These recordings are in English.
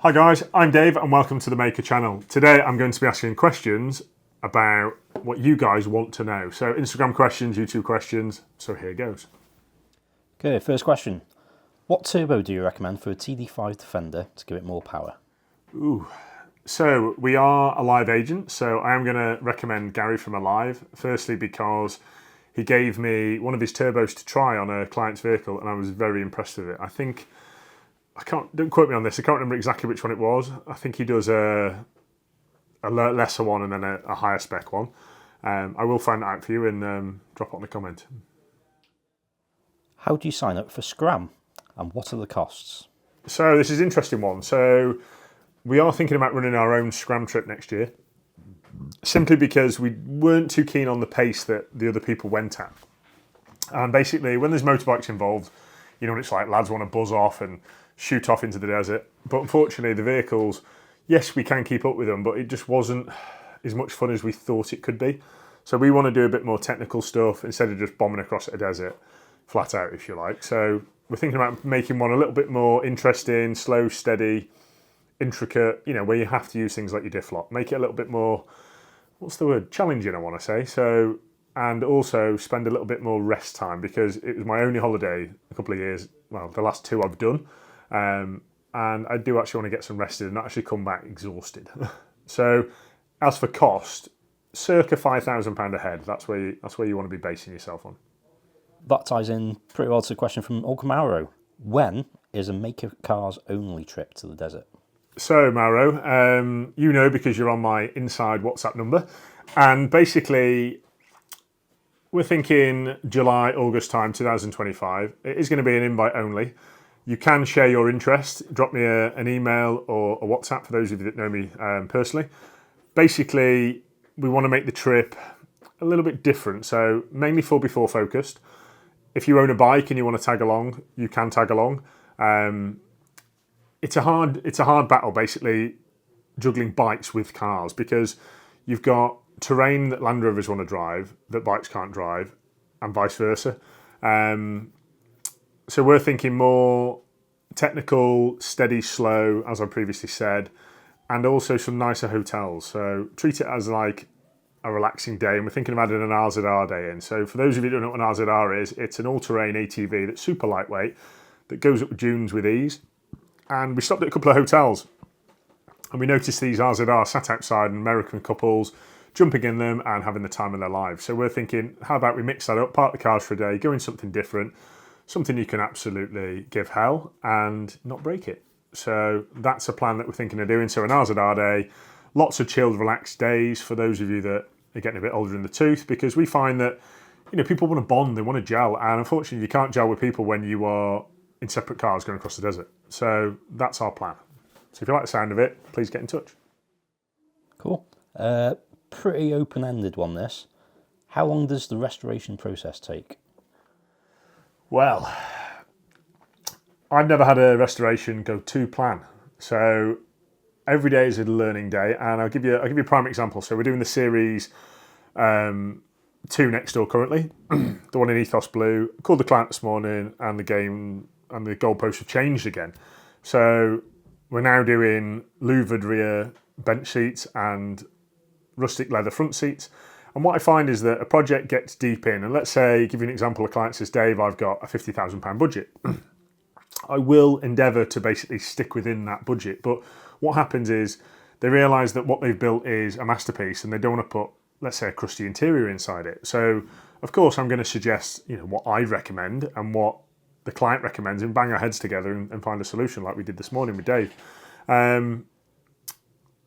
Hi guys, I'm Dave and welcome to the Mahker channel. Today I'm going to be asking questions about what you guys want to know. So Instagram questions, YouTube questions, so here goes. Okay, first question. What turbo do you recommend for a TD5 Defender to give it more power? So we are a live agent, so I am going to recommend Gary from Alive. Firstly because he gave me one of his turbos to try on a client's vehicle and I was very impressed with it. Don't quote me on this, I can't remember exactly which one it was. I think he does a lesser one and then a higher spec one. I will find that out for you and drop it on the comment. How do you sign up for Scram and what are the costs? So this is an interesting one. So we are thinking about running our own Scram trip next year, simply because we weren't too keen on the pace that the other people went at. And basically when there's motorbikes involved, you know what it's like, lads want to buzz off and shoot off into the desert. But unfortunately the vehicles, yes, we can keep up with them, but it just wasn't as much fun as we thought it could be. So we want to do a bit more technical stuff instead of just bombing across a desert, flat out if you like. So we're thinking about making one a little bit more interesting, slow, steady, intricate, you know, where you have to use things like your diff lock. Make it a little bit more, what's the word, challenging I want to say. So, and also spend a little bit more rest time because it was my only holiday a couple of years, well, the last two I've done. And I do actually want to get some rested and not actually come back exhausted. So as for cost, circa £5,000 a head. That's where you want to be basing yourself on. That ties in pretty well to the question from Olga Mauro. When is a Mahker Cars only trip to the desert? So Mauro, you know because you're on my inside WhatsApp number. And basically we're thinking July, August time, 2025. It is going to be an invite only. You can share your interest, drop me an email or a WhatsApp for those of you that know me personally. Basically, we want to make the trip a little bit different, so mainly 4x4 focused. If you own a bike and you want to tag along, you can tag along. It's a hard battle, basically, juggling bikes with cars because you've got terrain that Land Rovers want to drive that bikes can't drive, and vice versa. So we're thinking more technical, steady, slow, as I previously said, and also some nicer hotels. So treat it as like a relaxing day, and we're thinking of adding an RZR day in. So for those of you who don't know what an RZR is, it's an all-terrain ATV that's super lightweight, that goes up dunes with ease. And we stopped at a couple of hotels, and we noticed these RZR sat outside, and American couples jumping in them and having the time of their lives. So we're thinking, how about we mix that up, park the cars for a day, go in something different, something you can absolutely give hell and not break it. So that's a plan that we're thinking of doing. So an RZR day, lots of chilled, relaxed days for those of you that are getting a bit older in the tooth, because we find that, you know, people want to bond, they want to gel, and unfortunately you can't gel with people when you are in separate cars going across the desert. So that's our plan. So if you like the sound of it, please get in touch. Cool. Pretty open-ended one, this. How long does the restoration process take? Well, I've never had a restoration go to plan. So every day is a learning day, and I'll give you a prime example. So we're doing the series 2 next door currently, the one in Ethos Blue. Called the client this morning, and the game and the goalposts have changed again. So we're now doing louvered rear bench seats and rustic leather front seats. And what I find is that a project gets deep in, and let's say, give you an example, a client says, Dave, I've got a £50,000 budget. I will endeavour to basically stick within that budget. But what happens is they realise that what they've built is a masterpiece and they don't want to put, let's say, a crusty interior inside it. So, of course, I'm going to suggest, you know, what I recommend and what the client recommends, and bang our heads together and find a solution like we did this morning with Dave.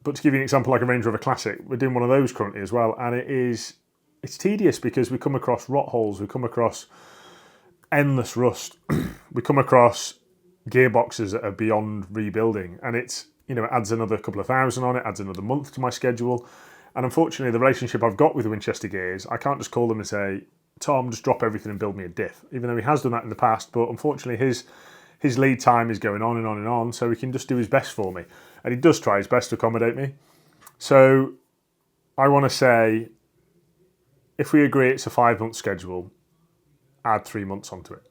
But to give you an example, like a Range Rover Classic, we're doing one of those currently as well, and it's tedious because we come across rot holes, we come across endless rust, we come across gearboxes that are beyond rebuilding, and it's, you know, it adds another couple of thousand on it, adds another month to my schedule. And unfortunately, the relationship I've got with Winchester Gears, I can't just call them and say, Tom, just drop everything and build me a diff, even though he has done that in the past. But unfortunately, his lead time is going on and on and on, so he can just do his best for me. And he does try his best to accommodate me. So I want to say, if we agree it's a 5-month schedule, add 3 months onto it.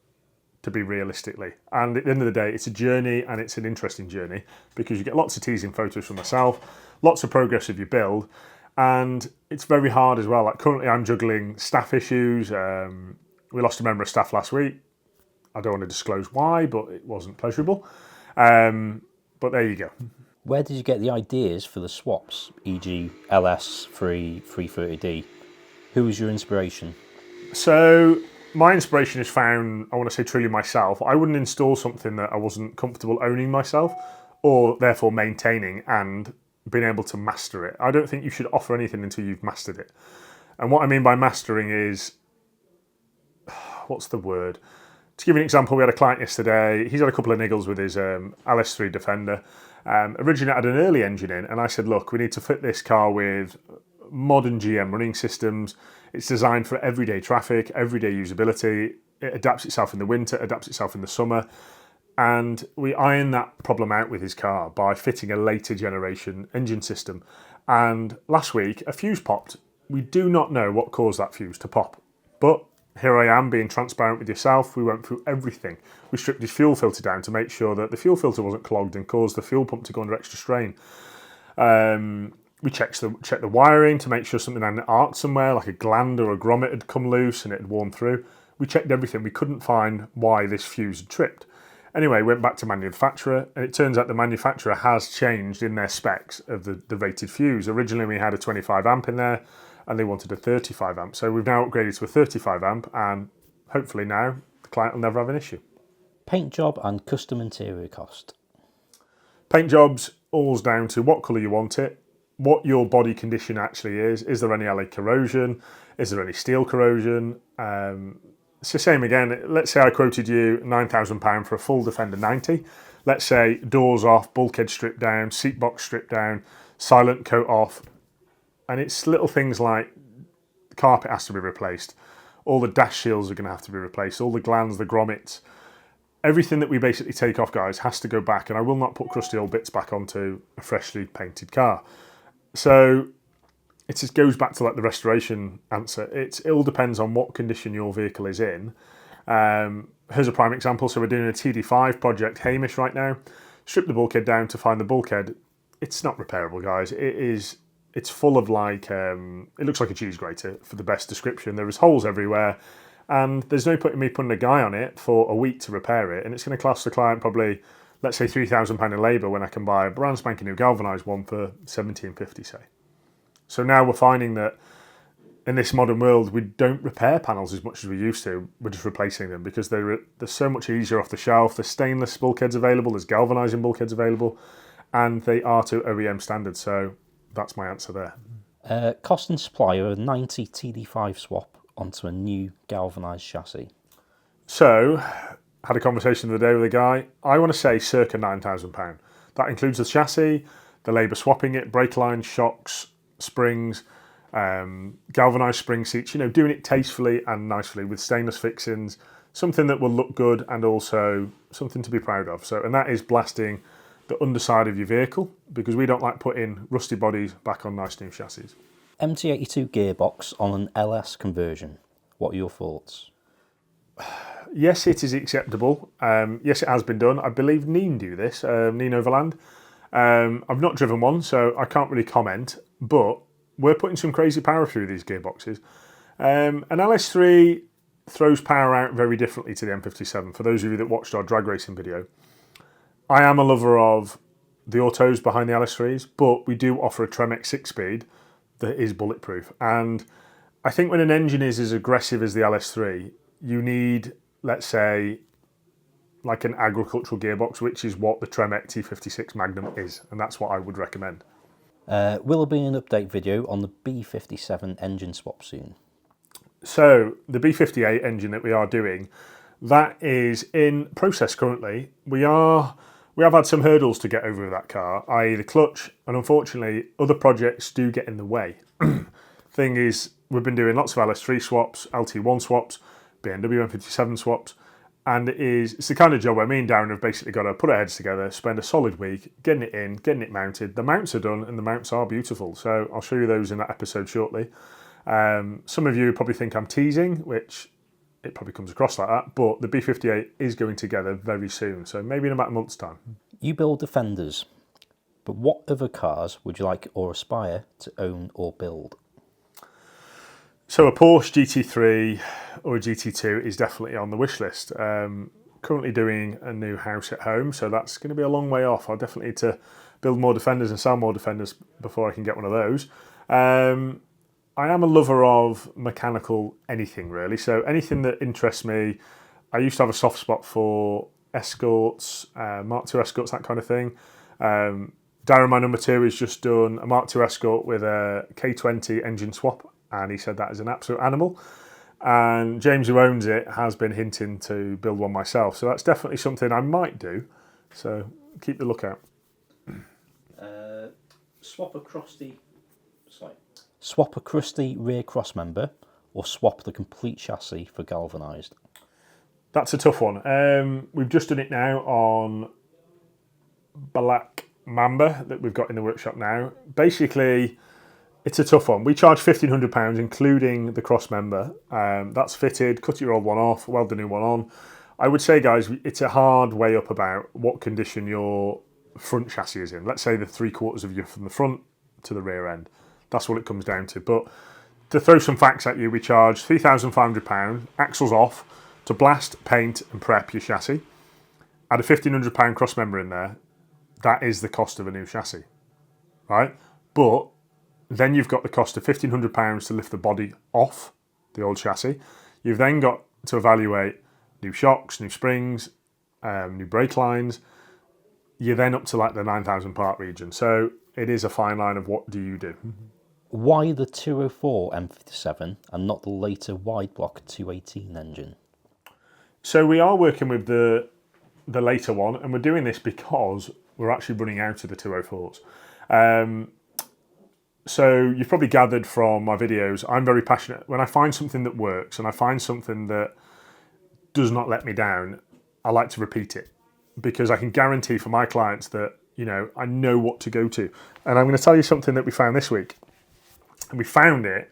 to be realistically. And at the end of the day, it's a journey, and it's an interesting journey because you get lots of teasing photos from myself, lots of progress of your build, and it's very hard as well. Like currently I'm juggling staff issues. We lost a member of staff last week. I don't want to disclose why, but it wasn't pleasurable. But there you go. Where did you get the ideas for the swaps, e.g. LS3, 330D? Who was your inspiration? So my inspiration is found, I want to say truly myself. I wouldn't install something that I wasn't comfortable owning myself, or therefore maintaining and being able to master it. I don't think you should offer anything until you've mastered it. And what I mean by mastering is, what's the word? To give you an example, we had a client yesterday. He's had a couple of niggles with his LS3 Defender. Originally, it had an early engine in, and I said, look, we need to fit this car with modern GM running systems. It's designed for everyday traffic, everyday usability. It adapts itself in the winter, adapts itself in the summer. And we ironed that problem out with his car by fitting a later generation engine system. And last week, a fuse popped. We do not know what caused that fuse to pop. But here I am being transparent with yourself. We went through everything. We stripped his fuel filter down to make sure that the fuel filter wasn't clogged and caused the fuel pump to go under extra strain. We checked the wiring to make sure something hadn't arced somewhere, like a gland or a grommet had come loose and it had worn through. We checked everything. We couldn't find why this fuse had tripped. Anyway, went back to manufacturer, and it turns out the manufacturer has changed in their specs of the rated fuse. Originally, we had a 25 amp in there, and they wanted a 35 amp. So we've now upgraded to a 35 amp, and hopefully now the client will never have an issue. Paint job and custom interior cost. Paint jobs, all's down to what colour you want it, what your body condition actually is there any alloy corrosion, is there any steel corrosion. It's the same again. Let's say I quoted you £9,000 for a full Defender 90. Let's say doors off, bulkhead stripped down, seat box stripped down, silent coat off. And it's little things like the carpet has to be replaced. All the dash shields are going to have to be replaced. All the glands, the grommets. Everything that we basically take off, guys, has to go back. And I will not put crusty old bits back onto a freshly painted car. So it just goes back to like the restoration answer. It all depends on what condition your vehicle is in. Here's a prime example. So we're doing a TD5 project, Hamish, right now. Strip the bulkhead down to find the bulkhead. It's not repairable, guys. It's full of like, it looks like a cheese grater for the best description. There is holes everywhere, and there's no point in me putting a guy on it for a week to repair it. And it's going to cost the client probably, let's say £3,000 in labour when I can buy a brand spanking new galvanised one for £1,750, say. So now we're finding that in this modern world, we don't repair panels as much as we used to. We're just replacing them because they're so much easier off the shelf. There's stainless bulkheads available, there's galvanising bulkheads available, and they are to OEM standards. So that's my answer there. Cost and supply of a 90 TD5 swap onto a new galvanised chassis. So, had a conversation the other day with a guy. I want to say circa £9,000. That includes the chassis, the labour swapping it, brake lines, shocks, springs, galvanised spring seats, doing it tastefully and nicely with stainless fixings, something that will look good and also something to be proud of. So, and that is blasting the underside of your vehicle because we don't like putting rusty bodies back on nice new chassis. MT82 gearbox on an LS conversion. What are your thoughts? Yes, it is acceptable. Yes, it has been done. I believe Neen do this, Neen Overland. I've not driven one, so I can't really comment, but we're putting some crazy power through these gearboxes. An LS3 throws power out very differently to the M57. For those of you that watched our drag racing video, I am a lover of the autos behind the LS3s, but we do offer a Tremec 6-speed that is bulletproof. And I think when an engine is as aggressive as the LS3, you need, let's say, like an agricultural gearbox, which is what the Tremec T56 Magnum is, and that's what I would recommend. Will there be an update video on the B57 engine swap soon? So the B58 engine that we are doing, that is in process currently. We have had some hurdles to get over with that car, i.e. the clutch, and unfortunately other projects do get in the way. Thing is, we've been doing lots of LS3 swaps, LT1 swaps, BMW M57 swaps, and it's the kind of job where me and Darren have basically got to put our heads together, spend a solid week getting it in, getting it mounted. The mounts are done and the mounts are beautiful, so I'll show you those in that episode shortly. Some of you probably think I'm teasing, which it probably comes across like that, but the B58 is going together very soon, so maybe in about a month's time. You build Defenders, but what other cars would you like or aspire to own or build? So a Porsche GT3 or a GT2 is definitely on the wish list. Currently doing a new house at home, so that's going to be a long way off. I'll definitely need to build more Defenders and sell more Defenders before I can get one of those. I am a lover of mechanical anything really, so anything that interests me. I used to have a soft spot for Escorts, Mark II Escorts, that kind of thing. Darren, my number 2, has just done a Mark II Escort with a K20 engine swap, and he said that is an absolute animal. And James, who owns it, has been hinting to build one myself, so that's definitely something I might do. So keep the lookout. Swap a crusty rear cross member, or swap the complete chassis for galvanised? That's a tough one. We've just done it now on Black Mamba that we've got in the workshop now. Basically, it's a tough one. We charge £1,500, including the cross member. That's fitted, cut your old one off, weld the new one on. I would say, guys, it's a hard way up about what condition your front chassis is in. Let's say the 3/4 of you from the front to the rear end. That's what it comes down to. But to throw some facts at you, we charge £3,500, axles off, to blast, paint and prep your chassis. Add a £1,500 cross member in there. That is the cost of a new chassis, right? But then you've got the cost of £1,500 to lift the body off the old chassis. You've then got to evaluate new shocks, new springs, new brake lines. You're then up to like the 9,000 part region. So it is a fine line of what do you do. Why the 204 M57 and not the later wide block 218 engine? So we are working with the later one, and we're doing this because we're actually running out of the 204s. So you've probably gathered from my videos, I'm very passionate. When I find something that works and I find something that does not let me down, I like to repeat it, because I can guarantee for my clients that, you know, I know what to go to. And I'm going to tell you something that we found this week. And we found it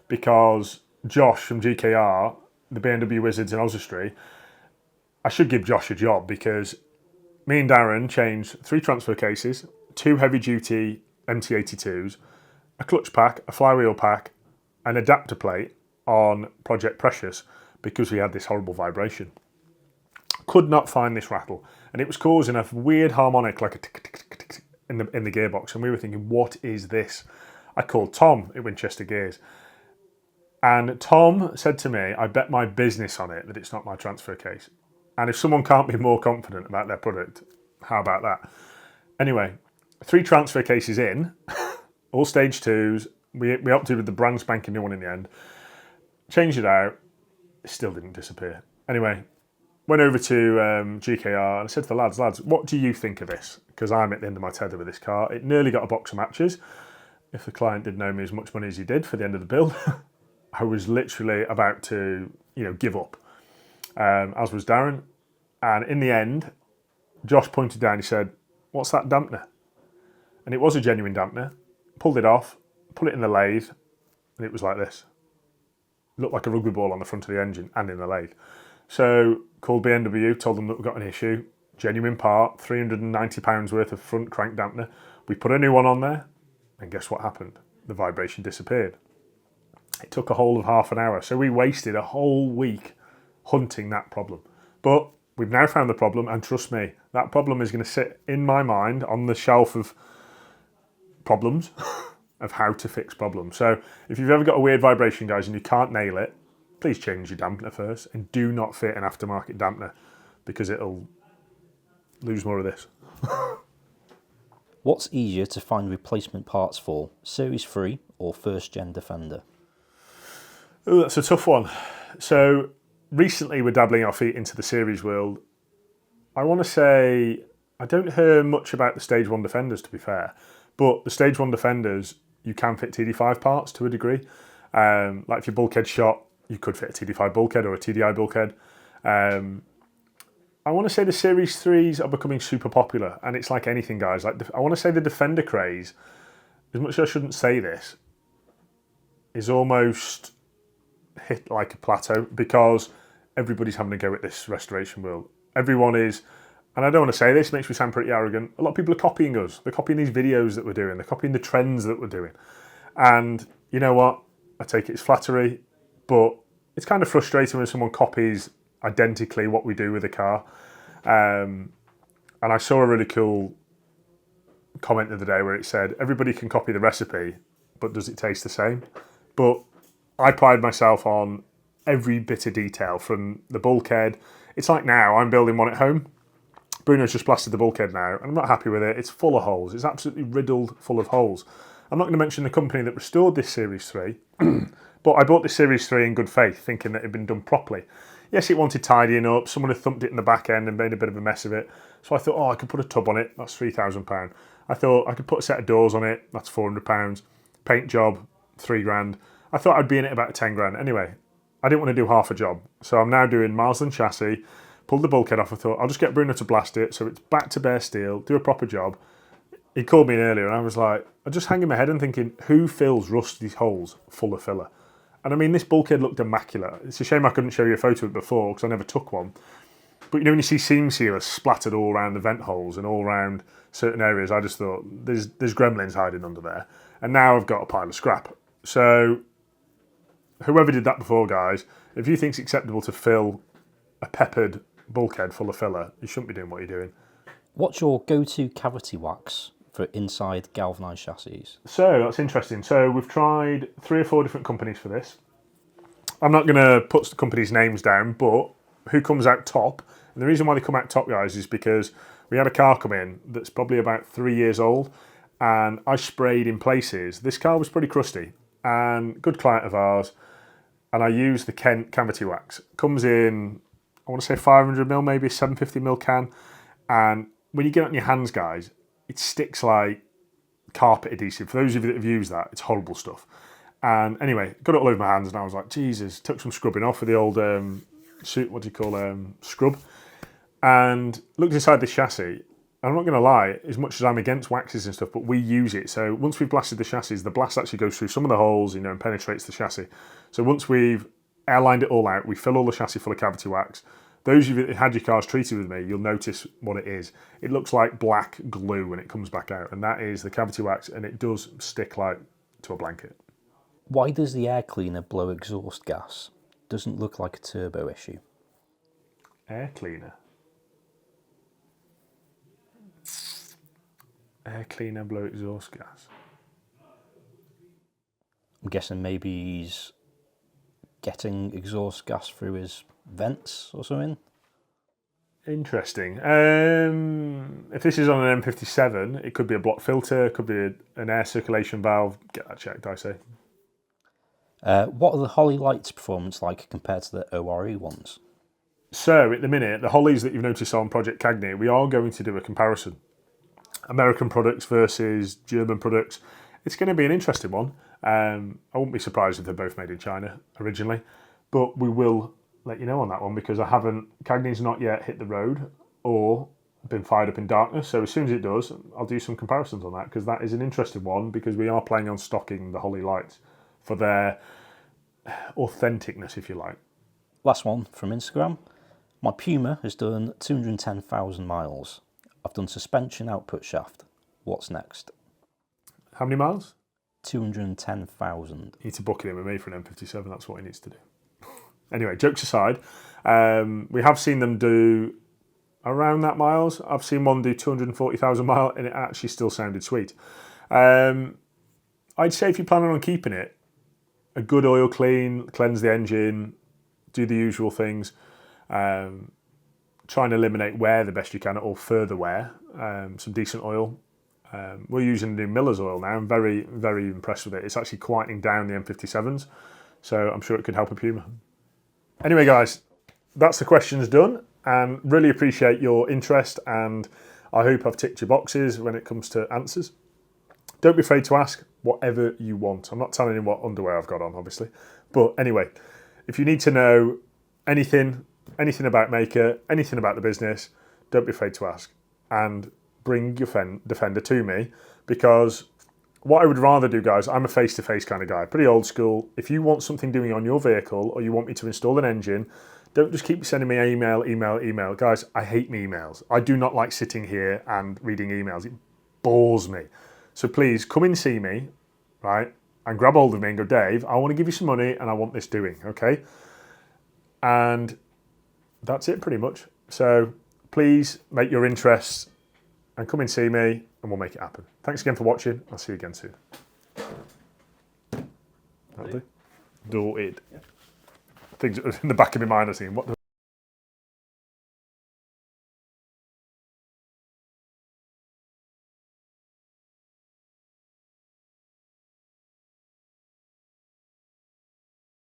because Josh from GKR, the BMW Wizards in Oswestry, I should give Josh a job, because me and Darren changed 3 transfer cases, 2 heavy duty MT82s, a clutch pack, a flywheel pack, an adapter plate on Project Precious, because we had this horrible vibration. Could not find this rattle, and it was causing a weird harmonic, like a tick, tick, tick, tick, tick in the gearbox, and we were thinking, what is this? I called Tom at Winchester Gears, and Tom said to me, I bet my business on it that it's not my transfer case. And if someone can't be more confident about their product, how about that? Anyway, 3 transfer cases in, all stage 2s. We opted with the brand spanking new one in the end. Changed it out, it still didn't disappear. Anyway, went over to GKR and I said to the lads, what do you think of this? Because I'm at the end of my tether with this car. It nearly got a box of matches. If the client didn't owe me as much money as he did for the end of the build, I was literally about to, give up, as was Darren. And in the end, Josh pointed down, he said, what's that dampener? And it was a genuine dampener. Pulled it off, put it in the lathe, and it was like this. It looked like a rugby ball on the front of the engine and in the lathe. So called BMW, told them that we've got an issue. Genuine part, £390 worth of front crank dampener. We put a new one on there, and guess what happened? The vibration disappeared. It took a whole of half an hour, so we wasted a whole week hunting that problem. But we've now found the problem, and trust me, that problem is going to sit in my mind on the shelf of problems of how to fix problems. So if you've ever got a weird vibration, guys, and you can't nail it, please change your dampener first, and do not fit an aftermarket dampener, because it'll lose more of this. What's easier to find replacement parts for, Series 3 or first gen Defender? Oh, that's a tough one. So recently we're dabbling our feet into the series world. I want to say I don't hear much about the Stage 1 Defenders, to be fair, but the Stage 1 Defenders, you can fit TD5 parts to a degree. Like if your bulkhead's shot, you could fit a TD5 bulkhead or a TDI bulkhead. I want to say the Series 3s are becoming super popular, and it's like anything, guys. Like I want to say the Defender craze, as much as I shouldn't say this, is almost hit like a plateau, because everybody's having a go at this restoration world. Everyone is, and I don't want to say this, it makes me sound pretty arrogant, a lot of people are copying us. They're copying these videos that we're doing. They're copying the trends that we're doing. And you know what? I take it as flattery, but it's kind of frustrating when someone copies identically what we do with a car. And I saw a really cool comment the other day where it said, everybody can copy the recipe, but does it taste the same? But I pride myself on every bit of detail from the bulkhead. It's like now, I'm building one at home. Bruno's just blasted the bulkhead now, and I'm not happy with it. It's full of holes. It's absolutely riddled full of holes. I'm not going to mention the company that restored this Series 3, but I bought this Series 3 in good faith, thinking that it had been done properly. Yes, it wanted tidying up. Someone had thumped it in the back end and made a bit of a mess of it. So I thought, oh, I could put a tub on it. That's £3,000. I thought I could put a set of doors on it. That's £400. Paint job, £3,000. I thought I'd be in it about 10 grand. Anyway, I didn't want to do half a job. So I'm now doing Marsland chassis, pulled the bulkhead off. I thought, I'll just get Bruno to blast it so it's back to bare steel, do a proper job. He called me in earlier and I was like, I'm just hanging my head and thinking, who fills rusty holes full of filler? And I mean, this bulkhead looked immaculate. It's a shame I couldn't show you a photo of it before because I never took one. But you know, when you see seam sealer splattered all around the vent holes and all around certain areas, I just thought, there's gremlins hiding under there. And now I've got a pile of scrap. So whoever did that before, guys, if you think it's acceptable to fill a peppered bulkhead full of filler, you shouldn't be doing what you're doing. What's your go-to cavity wax for inside galvanised chassis? So that's interesting. So we've tried 3 or 4 different companies for this. I'm not going to put the companies' names down, but who comes out top? And the reason why they come out top, guys, is because we had a car come in that's probably about 3 years old, and I sprayed in places. This car was pretty crusty, and good client of ours, and I used the Kent cavity wax. Comes in, I want to say 500ml, maybe 750ml can, and when you get it on your hands, guys, it sticks like carpet adhesive. For those of you that have used that, it's horrible stuff. And anyway, got it all over my hands and I was like, Jesus, took some scrubbing off with the old scrub, and looked inside the chassis. I'm not going to lie, as much as I'm against waxes and stuff, but we use it. So once we've blasted the chassis, the blast actually goes through some of the holes, you know, and penetrates the chassis. So once we've airlined it all out, we fill all the chassis full of cavity wax. Those of you that had your cars treated with me, you'll notice what it is. It looks like black glue when it comes back out, and that is the cavity wax, and it does stick like to a blanket. Why does the air cleaner blow exhaust gas? Doesn't look like a turbo issue. Air cleaner. Air cleaner blow exhaust gas. I'm guessing maybe he's getting exhaust gas through his vents or something. Interesting. If this is on an M57, it could be a block filter, it could be an air circulation valve. Get that checked, I say. What are the Holly lights performance like compared to the ORE ones? So at the minute, the Hollies that you've noticed on Project Cagney, we are going to do a comparison. American products versus German products. It's going to be an interesting one. I wouldn't be surprised if they're both made in China originally, but we will let you know on that one because Cagney's not yet hit the road or been fired up in darkness. So as soon as it does, I'll do some comparisons on that because that is an interesting one because we are planning on stocking the Holly lights for their authenticness, if you like. Last one from Instagram. My Puma has done 210,000 miles. I've done suspension output shaft. What's next? How many miles? 210,000. You need to book it in with me for an M57. That's what he needs to do. Anyway, jokes aside, we have seen them do around that miles. I've seen one do 240,000 miles and it actually still sounded sweet. I'd say if you're planning on keeping it, a good oil clean, cleanse the engine, do the usual things, try and eliminate wear the best you can or further wear, some decent oil. We're using the new Miller's oil now. I'm very, very impressed with it. It's actually quietening down the M57s, so I'm sure it could help a Puma. Anyway, guys, that's the questions done, and really appreciate your interest, and I hope I've ticked your boxes when it comes to answers. Don't be afraid to ask whatever you want. I'm not telling you what underwear I've got on, obviously. But anyway, if you need to know anything about Mahker, anything about the business, don't be afraid to ask. And bring your Defender to me, because what I would rather do, guys, I'm a face-to-face kind of guy, pretty old school. If you want something doing on your vehicle or you want me to install an engine, Don't just keep sending me email. Guys, I hate me emails. I do not like sitting here and reading emails. It bores me. So please come and see me, right? And grab hold of me and go, Dave, I want to give you some money and I want this doing, okay? And that's it pretty much. So please make your interests and come and see me and we'll make it happen. Thanks again for watching. I'll see you again soon. That'll do. Do it. Things in the back of my mind are saying, what the